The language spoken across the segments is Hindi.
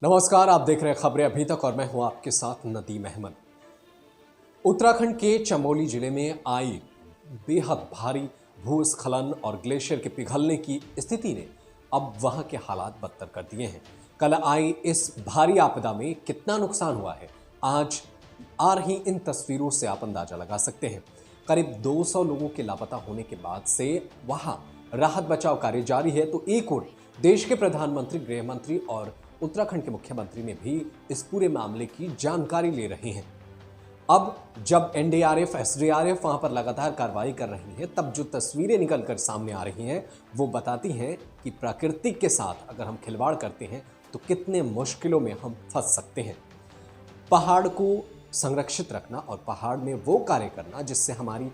नमस्कार, आप देख रहे हैं खबरें अभी तक और मैं हूं आपके साथ नदीम अहमद। उत्तराखंड के चमोली जिले में आई बेहद भारी भूस्खलन और ग्लेशियर के पिघलने की स्थिति ने अब वहां के हालात बदतर कर दिए हैं। कल आई इस भारी आपदा में कितना नुकसान हुआ है, आज आ रही इन तस्वीरों से आप अंदाजा लगा सकते हैं। करीब 200 लोगों के लापता होने के बाद से वहां राहत बचाव कार्य जारी है, तो एक ओर देश के प्रधानमंत्री, गृह मंत्री और उत्तराखंड के मुख्यमंत्री ने भी इस पूरे मामले की जानकारी ले रहे हैं। अब जब एनडीआरएफ, एसडीआरएफ वहां पर लगातार कार्रवाई कर रही है, तब जो तस्वीरें निकलकर सामने आ रही हैं वो बताती हैं कि प्रकृति के साथ अगर हम खिलवाड़ करते हैं तो कितने मुश्किलों में हम फंस सकते हैं। पहाड़ को संरक्षित रखना और पहाड़ में वो कार्य करना जिससे हमारी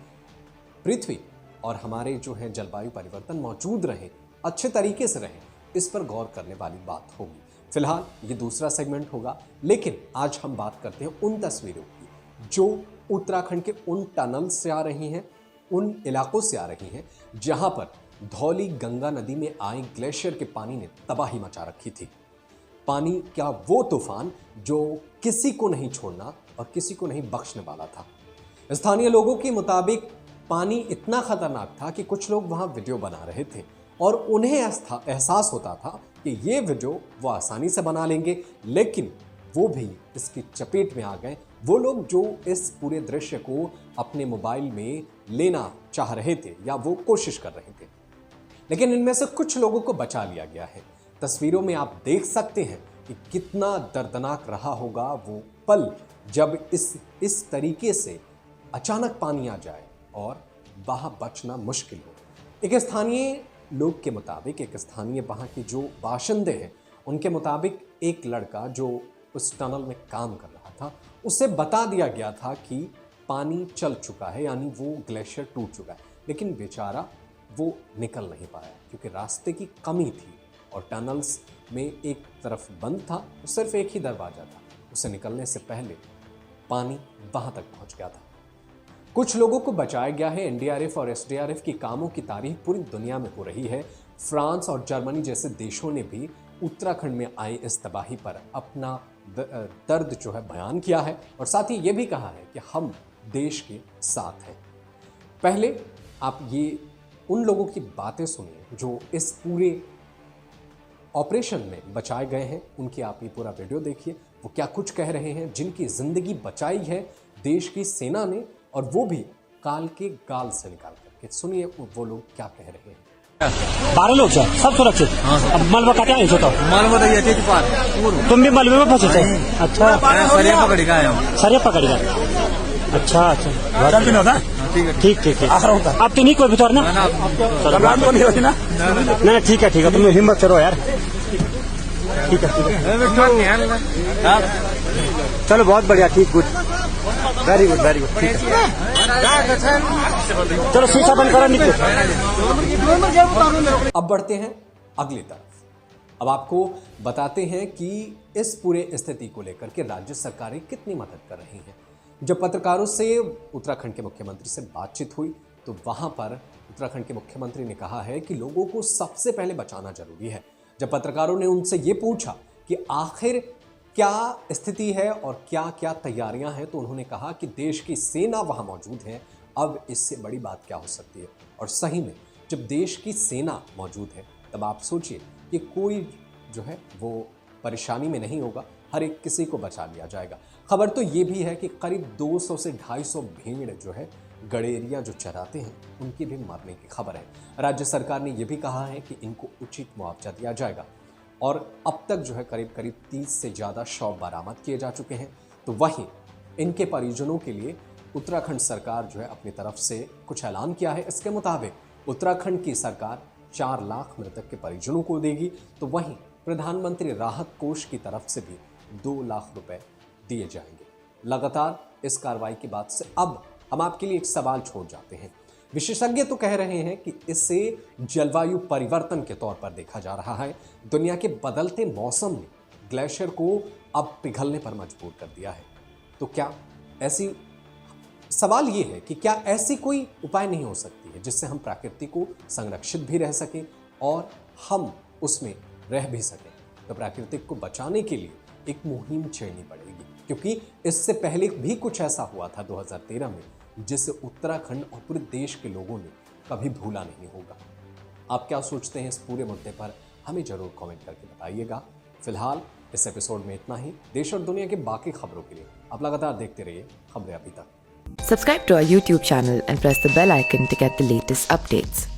पृथ्वी और हमारे जो है जलवायु परिवर्तन मौजूद रहे, अच्छे तरीके से रहे, इस पर गौर करने वाली बात होगी। फिलहाल ये दूसरा सेगमेंट होगा, लेकिन आज हम बात करते हैं उन तस्वीरों की जो उत्तराखंड के उन टनल से आ रही हैं, उन इलाकों से आ रही हैं जहां पर धौली गंगा नदी में आई ग्लेशियर के पानी ने तबाही मचा रखी थी। पानी क्या वो तूफान जो किसी को नहीं छोड़ना और किसी को नहीं बख्शने वाला था। स्थानीय लोगों के मुताबिक पानी इतना खतरनाक था कि कुछ लोग वहां वीडियो बना रहे थे और उन्हें एहसास होता था कि ये वीडियो वो आसानी से बना लेंगे, लेकिन वो भी इसकी चपेट में आ गए। वो लोग जो इस पूरे दृश्य को अपने मोबाइल में लेना चाह रहे थे या वो कोशिश कर रहे थे, लेकिन इनमें से कुछ लोगों को बचा लिया गया है। तस्वीरों में आप देख सकते हैं कि कितना दर्दनाक रहा होगा वो पल जब इस तरीके से अचानक पानी आ जाए और वहां बचना मुश्किल हो। एक स्थानीय लोग के मुताबिक, एक स्थानीय वहाँ के जो बाशिंदे हैं उनके मुताबिक, एक लड़का जो उस टनल में काम कर रहा था उसे बता दिया गया था कि पानी चल चुका है, यानी वो ग्लेशियर टूट चुका है, लेकिन बेचारा वो निकल नहीं पाया क्योंकि रास्ते की कमी थी और टनल्स में एक तरफ बंद था, सिर्फ एक ही दरवाज़ा था। उसे निकलने से पहले पानी वहाँ तक पहुँच गया था। कुछ लोगों को बचाया गया है। एनडीआरएफ और एसडीआरएफ की कामों की तारीफ पूरी दुनिया में हो रही है। फ्रांस और जर्मनी जैसे देशों ने भी उत्तराखंड में आई इस तबाही पर अपना दर्द जो है बयान किया है और साथ ही ये भी कहा है कि हम देश के साथ हैं। पहले आप ये उन लोगों की बातें सुनिए जो इस पूरे ऑपरेशन में बचाए गए हैं, उनकी आप ये पूरा वीडियो देखिए। वो क्या कुछ कह रहे हैं, जिनकी जिंदगी बचाई है देश की सेना ने, और वो भी काल के गाल से निकाल करके। सुनिए वो लोग क्या कह रहे हैं। 12 लोग सर, सब सुरक्षित। अब मलबा कटा नहीं छोटा मलबा तो ये पार तुम भी मलबे में फंसे थे? अच्छा, सरिया पकड़ी का है। सरिया पकड़ी का। अच्छा अच्छा, ठीक ठीक ठीक। अब तो नहीं कोई भीतर ना? नहीं ठीक है ठीक है, तुम हिम्मत करो यार। ठीक है, चलो बहुत बढ़िया, ठीक, good, very good very good, ठीक है। चलो शीशा बंद करो, निकलो। अब बढ़ते हैं अगली तरफ। अब आपको बताते हैं कि इस पूरे स्थिति को लेकर के राज्य सरकारें कितनी मदद कर रही हैं। जब पत्रकारों से उत्तराखंड के मुख्यमंत्री से बातचीत हुई तो वहां पर उत्तराखंड के मुख्यमंत्री ने कहा है कि लोगों को सबसे पहले बचाना जरूरी है। जब पत्रकारों ने उनसे ये पूछा कि आखिर क्या स्थिति है और क्या क्या तैयारियां हैं, तो उन्होंने कहा कि देश की सेना वहां मौजूद है, अब इससे बड़ी बात क्या हो सकती है। और सही में जब देश की सेना मौजूद है तब आप सोचिए कि कोई जो है वो परेशानी में नहीं होगा, हर एक किसी को बचा लिया जाएगा। खबर तो ये भी है कि करीब 200 से 250 भेड़ जो है, गड़ेरिया जो चराते हैं, उनकी भी मरने की खबर है। राज्य सरकार ने यह भी कहा है कि इनको उचित मुआवजा दिया जाएगा और अब तक जो है करीब 30 से ज़्यादा शव बरामद किए जा चुके हैं। तो वहीं इनके परिजनों के लिए उत्तराखंड सरकार जो है अपनी तरफ से कुछ ऐलान किया है। इसके मुताबिक उत्तराखंड की सरकार 4 लाख मृतक के परिजनों को देगी, तो वहीं प्रधानमंत्री राहत कोष की तरफ से भी 2 लाख रुपए दिए जाएंगे। लगातार इस कार्रवाई के बाद से अब हम आपके लिए एक सवाल छोड़ जाते हैं। विशेषज्ञ तो कह रहे हैं कि इससे जलवायु परिवर्तन के तौर पर देखा जा रहा है। दुनिया के बदलते मौसम ने ग्लेशियर को अब पिघलने पर मजबूर कर दिया है। तो क्या ऐसी सवाल ये है कि क्या ऐसी कोई उपाय नहीं हो सकती है जिससे हम प्रकृति को संरक्षित भी रह सकें और हम उसमें रह भी सकें। तो प्रकृति को बचाने के लिए एक मुहिम छेड़नी पड़ेगी, क्योंकि इससे पहले भी कुछ ऐसा हुआ था 2013 में, जिसे उत्तराखंड और पूरे देश के लोगों ने कभी भूला नहीं होगा। आप क्या सोचते हैं इस पूरे मुद्दे पर, हमें जरूर कमेंट करके बताइएगा। फिलहाल इस एपिसोड में इतना ही। देश और दुनिया की बाकी खबरों के लिए आप लगातार देखते रहिए खबरें अभी तक। Subscribe to our YouTube channel and press the bell icon to get the latest updates.